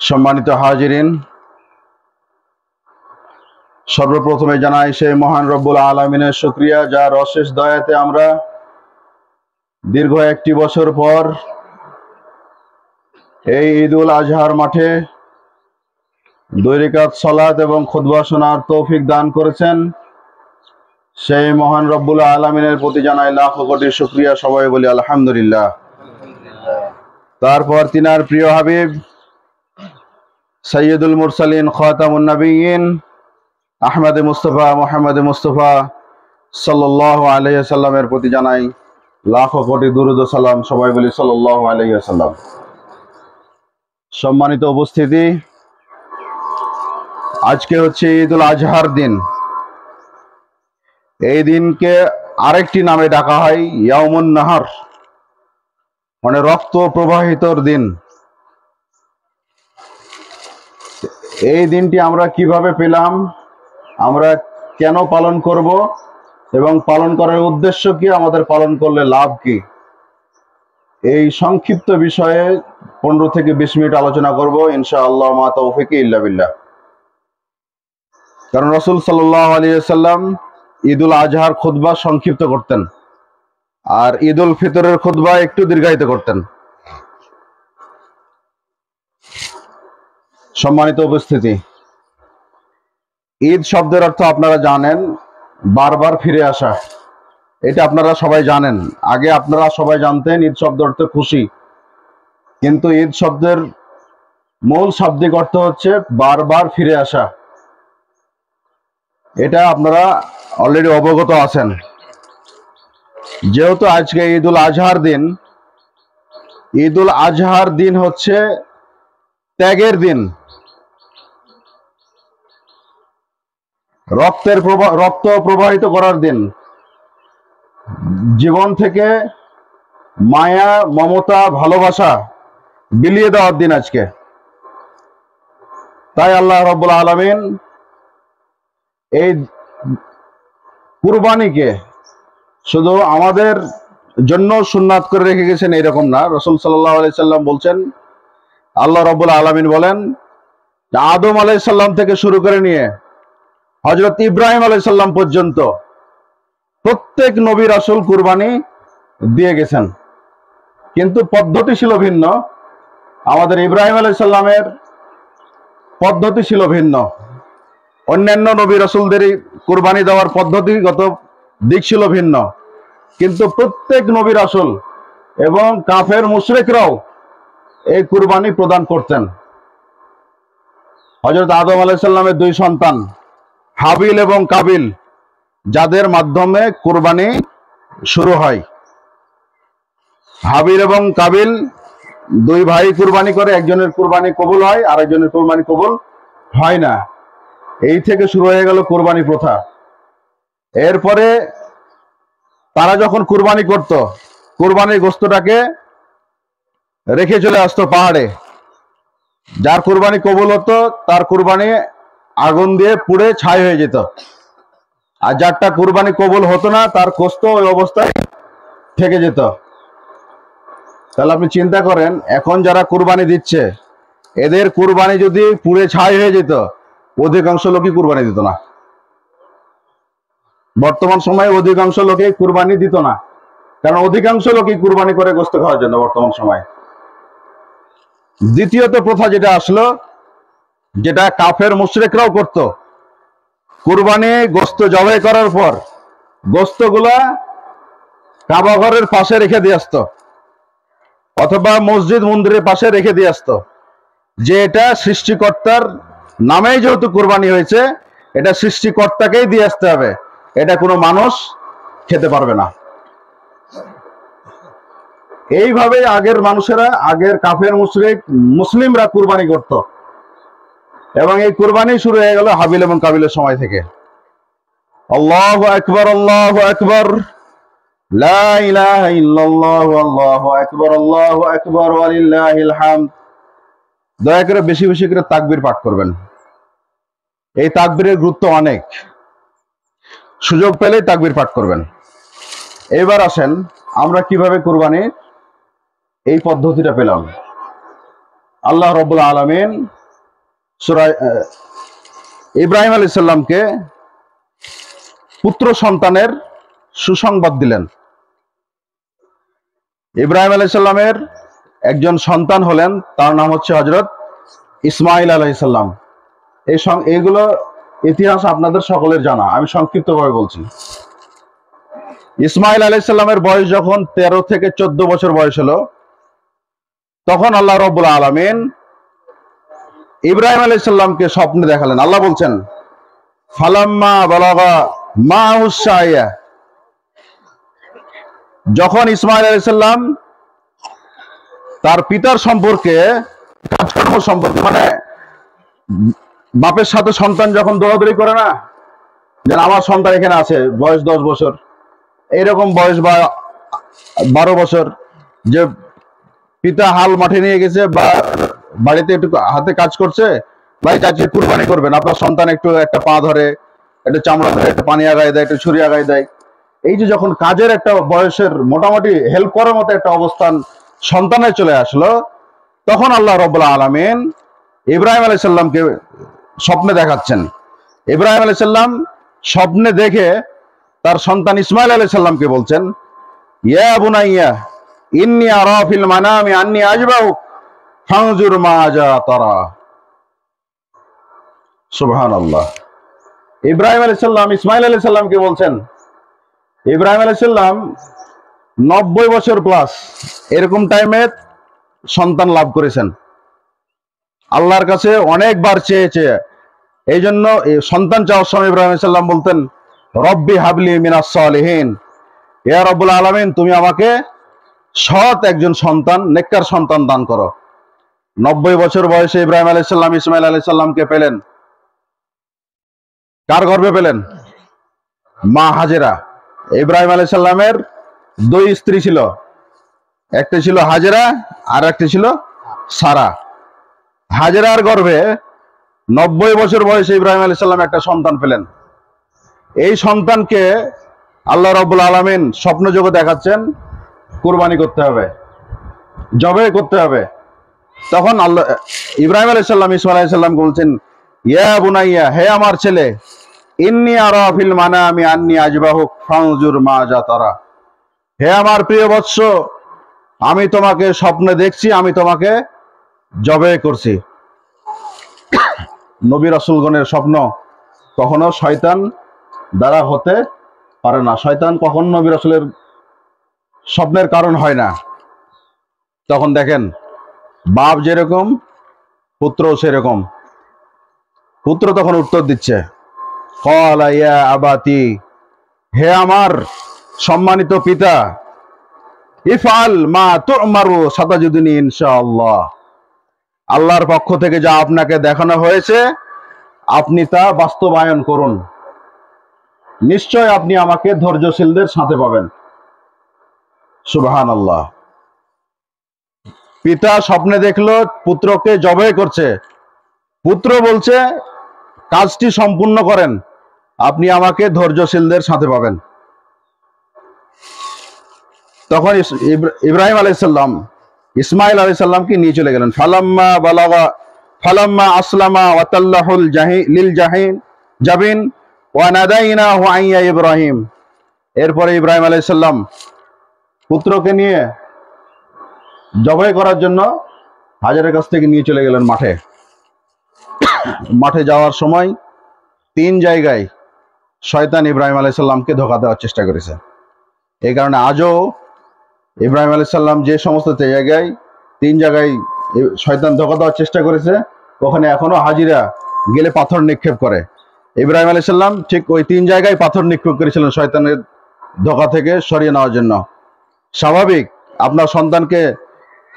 সম্মানিত হাজিরিন, সর্বপ্রথমে জানাই সেই মহান রব্বুল আলামিনের শুকরিয়া, যার অশেষ দয়াতে আমরা দীর্ঘ একটি বছর পর এই ঈদুল আজহার মাঠে 2 রাকাত সালাত এবং খুতবা শোনার তৌফিক দান করেছেন। সেই মহান রব্বুল আলামিনের প্রতি জানাই লাখ কোটি শুকরিয়া। সবাই বলি আলহামদুলিল্লাহ। তারপর তিনার প্রিয় হাবিব সৈয়দুল মুরসালিন খাতামুন নবিয়্যিন আহমদ মুস্তফা মুহাম্মদ মুস্তফা সাল্লাল্লাহু আলাইহি ওয়াসাল্লামের প্রতি জানাই লাখ কোটি দুরূদ ও সালাম। সবাই বলি সাল্লাল্লাহু আলাইহি ওয়াসাল্লাম। সম্মানিত উপস্থিতি, আজকে হচ্ছে ঈদুল আজহার দিন। এই দিনকে আরেকটি নামে ডাকা হয় ইয়াউমুন নাহার, মানে রক্ত প্রবাহিতর দিন। এই দিনটি আমরা কিভাবে পেলাম, আমরা কেন পালন করব এবং পালন করার উদ্দেশ্য কি, আমাদের পালন করলে লাভ কি, এই সংক্ষিপ্ত বিষয়ে 15 থেকে 20 মিনিট আলোচনা করব ইনশাআল্লাহ, মা তৌফিক ইল্লা বিল্লাহ। কারণ রাসূল সাল্লাল্লাহু আলাইহি ওয়াসাল্লাম ঈদুল আজহার খুতবা সংক্ষিপ্ত করতেন, আর ঈদুল ফিতরের খুতবা একটু দীর্ঘায়িত করতেন। সম্মানিত উপস্থিতি, ঈদ শব্দের অর্থ আপনারা জানেন, বারবার ফিরে আসা। এটা আপনারা সবাই জানেন। আগে আপনারা সবাই জানতেন ঈদ শব্দের অর্থ খুশি, কিন্তু ঈদ শব্দের মূল শাব্দিক অর্থ হচ্ছে বারবার ফিরে আসা। এটা আপনারা অলরেডি অবগত আছেন। যেহেতু আজকে ঈদুল আজহার দিন, ঈদুল আজহার দিন হচ্ছে ত্যাগের দিন, রক্ত প্রবাহিত করার দিন, জীবন থেকে মায়া, মমতা, ভালোবাসা বিলিয়ে দেওয়ার দিন আজকে। তাই আল্লাহ রাব্বুল আলামিন এই কুরবানিকে শুধু আমাদের জন্য সুন্নাত করে রেখে গেছেন এরকম না। রাসূল সাল্লাল্লাহু আলাইহি সাল্লাম বলছেন, আল্লাহ রাব্বুল আলামিন বলেন, আদম আলাইহিস সালাম থেকে শুরু করে নিয়ে হযরত ইব্রাহিম আলাইহিস সালাম পর্যন্ত প্রত্যেক নবী রাসূল কুরবানি দিয়ে গেছেন, কিন্তু পদ্ধতি ছিল ভিন্ন। আমাদের ইব্রাহিম আলাইহিস সালামের পদ্ধতি ছিল ভিন্ন, অন্যান্য নবী রাসূলদেরই কুরবানি দেওয়ার পদ্ধতিগত দিক ছিল ভিন্ন, কিন্তু প্রত্যেক নবী রাসূল এবং কাফের মুশরিকরাও এই কুরবানি প্রদান করতেন। হযরত আদম আলাইহিস সালামের 2 সন্তান হাবিল এবং কাবিল, যাদের মাধ্যমে কুরবানি শুরু হয়। হাবিল এবং কাবিল 2 ভাই কুরবানি করে, একজনের কুরবানি কবুল হয়, আরেকজনের কুরবানি কবুল হয় না। এই থেকে শুরু হয়ে গেল কুরবানি প্রথা। এরপরে তারা যখন কুরবানি করত, কুরবানির গোশতটাকে রেখে চলে আসতো পাহাড়ে। যার কুরবানি কবুল হতো তার কুরবানি আগুন দিয়ে পুড়ে ছাই হয়ে যেত, আর যারটা কুরবানি কবুল হতো না তার গোশত ওই অবস্থায় থেকে যেত। তাহলে আপনি চিন্তা করেন, এখন যারা কুরবানি দিচ্ছে, এদের কুরবানি যদি পুড়ে ছাই হয়ে যেত, অধিকাংশ লোকই কুরবানি দিত না। বর্তমান সময়ে অধিকাংশ লোকই কুরবানি দিত না, কারণ অধিকাংশ লোকই কুরবানি করে গোশত খাওয়ার জন্য বর্তমান সময়। দ্বিতীয়ত প্রথা যেটা আসলো, যেটা কাফের মুশরিকরাও করত, কুরবানি গোশত জবাই করার পর গোশতগুলা কাবা ঘরের পাশে রেখে দিয়ে আসতো, অথবা মসজিদ মন্দিরের পাশে রেখে দিয়ে আসতো, যে এটা সৃষ্টিকর্তার নামেই যেহেতু কুরবানি হয়েছে, এটা সৃষ্টিকর্তাকেই দিয়ে আসতে হবে, এটা কোনো মানুষ খেতে পারবে না। এইভাবে আগের মানুষেরা, আগের কাফের মুশরিক মুসলিমরা কুরবানি করত, এবং এই কুরবানি শুরু হয়ে গেল হাবিল এবং কাবিলের সময় থেকে। আল্লাহু আকবার, আল্লাহু আকবার, লা ইলাহা ইল্লাল্লাহু, আল্লাহু আকবার, আল্লাহু আকবার, ওয়া লিল্লাহিল হামদ। দয়া করে বেশি বেশি করে তাকবীর পাঠ করবেন। এই তাকবীরের গুরুত্ব অনেক, সুযোগ পেলেই তাকবীর পাঠ করবেন। এবার আসেন আমরা কিভাবে কুরবানির এই পদ্ধতিটা পেলাম। আল্লাহ রাব্বুল আলামিন সূরা ইব্রাহিম আলাইহিস সালামকে পুত্র সন্তানের সুসংবাদ দিলেন। ইব্রাহিম আলাইহিস সালামের একজন সন্তান হলেন, তার নাম হচ্ছে হযরত ইসমাঈল আলাইহিস সালাম। এইগুলো ইতিহাস আপনাদের সকলের জানা, আমি সংক্ষিপ্তভাবে বলছি। ইসমাঈল আলাইহিস সালামের বয়স যখন 13 থেকে 14 বছর বয়স হলো, তখন আল্লাহ রাব্বুল আলামিন ইব্রাহিম আলাইহিস সালামকে স্বপ্নে দেখালেন। আল্লাহ বলছেন, ফালাম্মা বালাগা মাহুস সাইয়া, যখন ইসমাঈল আলাইহিস সালাম তার পিতার সম্পর্কে, কাজকর্ম সম্পর্কে, মানে বাপের সাথে সন্তান যখন দৌড়াদৌড়ি করে না, যে আমার সন্তান এখানে আছে, বয়স 10 বছর, এইরকম বয়স বা 12 বছর, যে পিতা হাল মাঠে নিয়ে গেছে বা বাড়িতে একটু হাতে কাজ করছে, ভাই কাজে কুরবানি করবেন, আপনার সন্তান একটু একটা পা ধরে, একটা চামড়া ধরে, একটা পানি আগায় দেয়, একটা ছুরি আগায় দেয়, এই যে যখন কাজের একটা বয়সের মোটামুটি হেল্প করার মতো একটা অবস্থান সন্তানের চলে আসলো, তখন আল্লাহ রাব্বুল আলামিন ইব্রাহিম আলাইহিস সালামকে স্বপ্নে দেখাচ্ছেন। ইব্রাহিম আলাইহিস সালাম স্বপ্নে দেখে তার সন্তান ইসমাঈল আলাইহিস সালামকে বলছেন, ইয়া বুনাইয়া ইন্নী আরা ফিল মানামি আন্নী আযবাহু ফানজুর মাজা তারা। সুবহানাল্লাহ। ইব্রাহিম আলাইহিস সালাম ইসমাঈল আলাইহিস সালামকে বলছেন, ইব্রাহিম আলাইহিস সালাম 90 বছর প্লাস এরকম টাইমে সন্তান লাভ করেছেন, আল্লাহর কাছে অনেকবার চেয়েছে। এই জন্য সন্তান চাওয়ার সময় ইব্রাহিম আলাইহিস সালাম বলতেন, রব্বি হাবলি মিনাস সালিহিন, ইয়া রাব্বুল আলামিন তুমি আমাকে সৎ একজন সন্তান, নেককার সন্তান দান করো। 90 বছর বয়সে ইব্রাহিম আলাইহিস সালাম ইসমাঈল আলাইহিস সালামকে পেলেন। কার গর্ভে পেলেন? মা হাজেরা। ইব্রাহিম আলাইহিস সালামের 2 স্ত্রী ছিল, একটা ছিল হাজেরা আর একটা ছিল সারা। হাজেরার গর্ভে 90 বছর বয়সে ইব্রাহিম আলাইহিস সালাম একটা সন্তান পেলেন। এই সন্তানকে আল্লাহ রাব্বুল আলামিন স্বপ্ন জগতে দেখাচ্ছেন, কুরবানি করতে হবে, জবে করতে হবে। তখন আল্লাহ ইব্রাহিম আলাইহিস সালাম ইসমাঈল আলাইহিস সালামকে বলছেন, ইয়া বুনাইয়া, হে আমার ছেলে, ইন্নী আরা ফিল মানামি আন্নী আযবাহু ফানজুর মাজা তারা, হে আমার প্রিয় বৎস, আমি তোমাকে স্বপ্নে দেখছি, আমি তোমাকে জবে করছি। নবী রাসূলগণের স্বপ্ন কখনো শয়তান দ্বারা হতে পারে না, শয়তান কখনো নবী রাসূলের স্বপ্নের কারণ হয় না। তখন দেখেন, বাপ যেরকম পুত্র সেরকম। পুত্র তখন উত্তর দিচ্ছে, ক্বালা ইয়া আবাতি, হে আমার সম্মানিত পিতা, ইফআল মা তু'মারু সাতাজিদুনি ইনশাআল্লাহ, আল্লাহর পক্ষ থেকে যা আপনাকে দেখানো হয়েছে আপনি তা বাস্তবায়ন করুন, নিশ্চয় আপনি আমাকে ধৈর্যশীলদের সাথে পাবেন। সুবহানাল্লাহ। পিতা স্বপ্নে দেখলো পুত্রকে জবাই করছে, পুত্র বলছে কাজটি সম্পূর্ণ করেন, আপনি আমাকে ধৈর্যশীলদের সাথে পাবেন। তখন ইব্রাহিম আলাইহিস সালাম ইসমাঈল আলাইহিস সালামকে নিয়ে চলে গেলেন। ফালাম্মা আসলামা ওয়া তাল্লাহুল লিল জাবিন ওয়া নাদাইনাহু আইয়া ইব্রাহিম। এরপরে ইব্রাহিম আলাইহিস সালাম পুত্রকে নিয়ে জবাই করার জন্য হাজেরের কাছ থেকে নিয়ে চলে গেলেন মাঠে। মাঠে যাওয়ার সময় 3 জায়গায় শয়তান ইব্রাহিম আলাইহিস সালামকে ধোঁকা দেওয়ার চেষ্টা করেছে। এই কারণে আজও ইব্রাহিম আলাইহিস সালাম যে সমস্ত জায়গায় 3 জায়গায় শয়তান ধোঁকা দেওয়ার চেষ্টা করেছে, ওখানে এখনো হাজিরা গেলে পাথর নিক্ষেপ করে। ইব্রাহিম আলাইহিস সালাম ঠিক ওই 3 জায়গায় পাথর নিক্ষেপ করেছিলেন শয়তানের ধোঁকা থেকে সরিয়ে নেওয়ার জন্য। স্বাভাবিক, আপনার সন্তানকে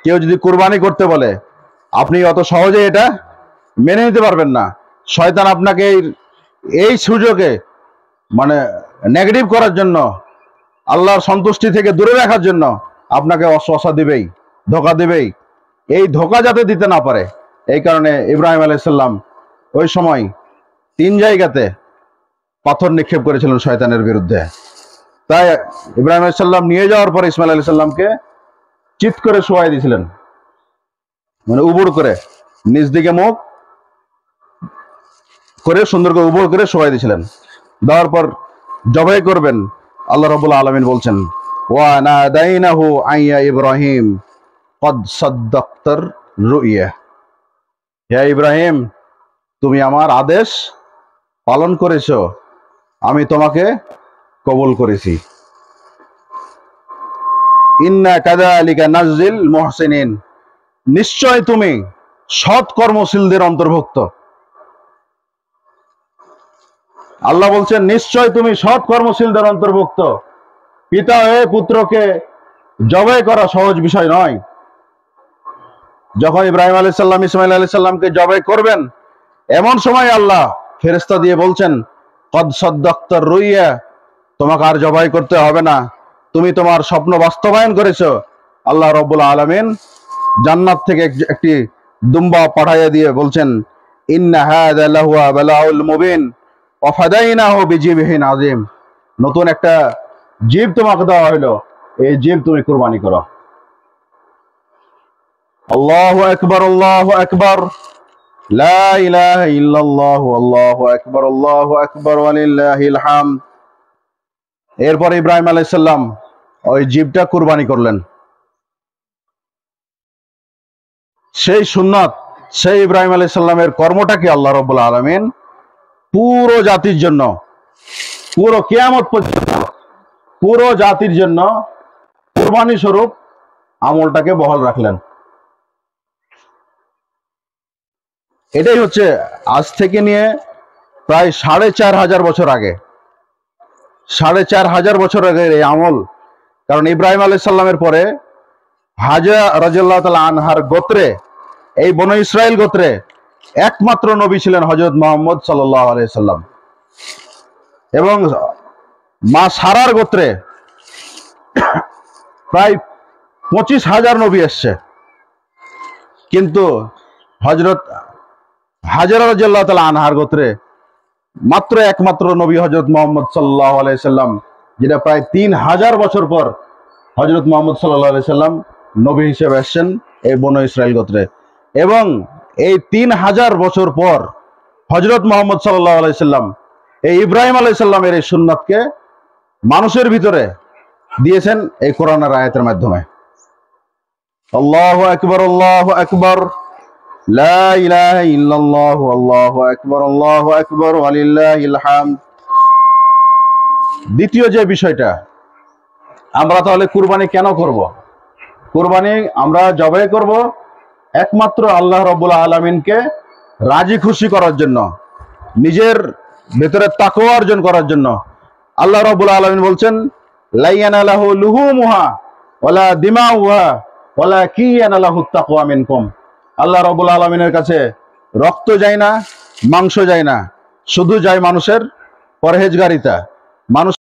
কেউ যদি কুরবানি করতে বলে, আপনি অত সহজে এটা মেনে নিতে পারবেন না। শয়তান আপনাকে এই সুযোগে মানে নেগেটিভ করার জন্য, আল্লাহর সন্তুষ্টি থেকে দূরে রাখার জন্য আপনাকে অশ্বাসা দিবেই, ধোঁকা দিবেই। এই ধোঁকা যাতে দিতে না পারে, এই কারণে ইব্রাহিম আলাইহিস সালাম ওই সময় 3 জায়গাতে পাথর নিক্ষেপ করেছিলেন শয়তানের বিরুদ্ধে। তাই ইব্রাহিম আলাইহিস সালাম নিয়ে যাওয়ার পরে ইসমাঈল আলাইহিস সালামকে চিৎ করে শোয়াই দিয়েছিলেন, মানে উবুড় করে, নিচ দিকে মুখ, করে সুন্দর করে উপর করে শোয়াই দিয়েছিলেন। দেওয়ার পর জবাই করবেন, আল্লাহ রাব্বুল আলামিন বলছেন ওয়া নাদাইনাহু আইয়া ইব্রাহিম কদ সাদ্দাক্তার রুইয়া। হে ইব্রাহিম, তুমি আমার আদেশ পালন করেছো, আমি তোমাকে কবুল করেছি। ইন্না কাযালিকা নাজিল মুহসিনিন, নিশ্চয় তুমি সৎ কর্মশীলদের অন্তর্ভুক্ত। আল্লাহ বলছেন নিশ্চয় তুমি সৎ কর্মশীলদের অন্তর্ভুক্ত। পিতা হয়ে পুত্রকে জবাই করা সহজ বিষয় নয়। যখন ইব্রাহিম আলাইহিস সালাম ইসমাঈল আলাইহিস সালামকে জবাই করবেন, এমন সময় আল্লাহ ফেরেশতা দিয়ে বলছেন কদ সাদ্দাক্তার রুইয়া, তোমাকে আর জবাই করতে হবে না, তুমি তোমার স্বপ্ন বাস্তবায়ন করেছো। আল্লাহ রাব্বুল আলামিন জান্নাত থেকে একটি দুম্বা পাঠাইয়া দিয়ে বলছেন ইন্না হাযা লাহুয়া বালাউল মুবিন ওয়া ফাদাইনাহু বিজিবহিন আযীম। নতুন একটা জীব তোমাকে দেওয়া হলো, এই জীব তুমি কুরবানি করো। আল্লাহু আকবার, আল্লাহু আকবার, লা ইলাহা ইল্লাল্লাহু, আল্লাহু আকবার, আল্লাহু আকবার ওয়া লিল্লাহিল হামদ। এরপর ইব্রাহিম আলাইহিস সালাম ওই জীবটা কুরবানি করলেন। সেই সুন্নাত, সেই ইব্রাহিম আলাইহিস সালামের কর্মটাকে আল্লাহ রাব্বুল আলামিন পুরো জাতির জন্য, পুরো কিয়ামত পর্যন্ত পুরো জাতির জন্য কুরবানি স্বরূপ আমলটাকে বহাল রাখলেন। এটাই হচ্ছে আজ থেকে নিয়ে প্রায় ৪৫০০ বছর আগে, ৪৫০০ বছর আগের এই আমল। কারণ ইব্রাহিম আলাইহিস সালামের পরে হাজরা রাদিয়াল্লাহু তাআলা আনহার গোত্রে, এই বনু ইসরাইল গোত্রে একমাত্র নবী ছিলেন হযরত মুহাম্মদ সাল্লাল্লাহু আলাইহি সাল্লাম। এবং মা সারার গোত্রে প্রায় ২৫,০০০ নবী এসছে, কিন্তু হযরত হাজরা রাদিয়াল্লাহু তাআলা আনহার গোত্রে মাত্র একমাত্র নবী হযরত মুহাম্মদ সাল্লাল্লাহু আলাইহি সাল্লাম, যেটা প্রায় ৩০০০ বছর পর হযরত মুহাম্মদ সাল্লাল্লাহু আলাইহি সাল্লাম নবী হিসেবে এসেছেন এই বনু ইসরাইল গোত্রে। এবং এই ৩০০০ বছর পর হযরত মুহাম্মদ সাল্লাল্লাহু আলাইহি সাল্লাম এই ইব্রাহিম আলাইহিস সালামের এই সুন্নাতকে মানুষের ভিতরে দিয়েছেন এই কোরআনের আয়াতের মাধ্যমে। আল্লাহু আকবার, আল্লাহু আকবার, লা ইলাহা ইল্লাল্লাহু, আল্লাহু আকবার, আল্লাহু আকবার ওয়া লিল্লাহিল হামদ। দ্বিতীয় যে বিষয়টা, আমরা তাহলে কুরবানি কেন করব? কুরবানি আমরা জবাই করব একমাত্র আল্লাহ রাব্বুল আলামিনকে রাজি খুশি করার জন্য, নিজের ভেতরে তাকওয়া অর্জন করার জন্য। আল্লাহ রাব্বুল আলামিন বলছেন লা ইয়ানালাহু লুহুমুহা ওয়ালা দিমাউহা ওয়ালাকিন ইয়ানালাহুত তাকওয়া মিনকুম। আল্লাহ রাব্বুল আলামিনের কাছে রক্ত যায় না, মাংস যায় না, শুধু যায় মানুষের পরহেজগারিতা। মানুষ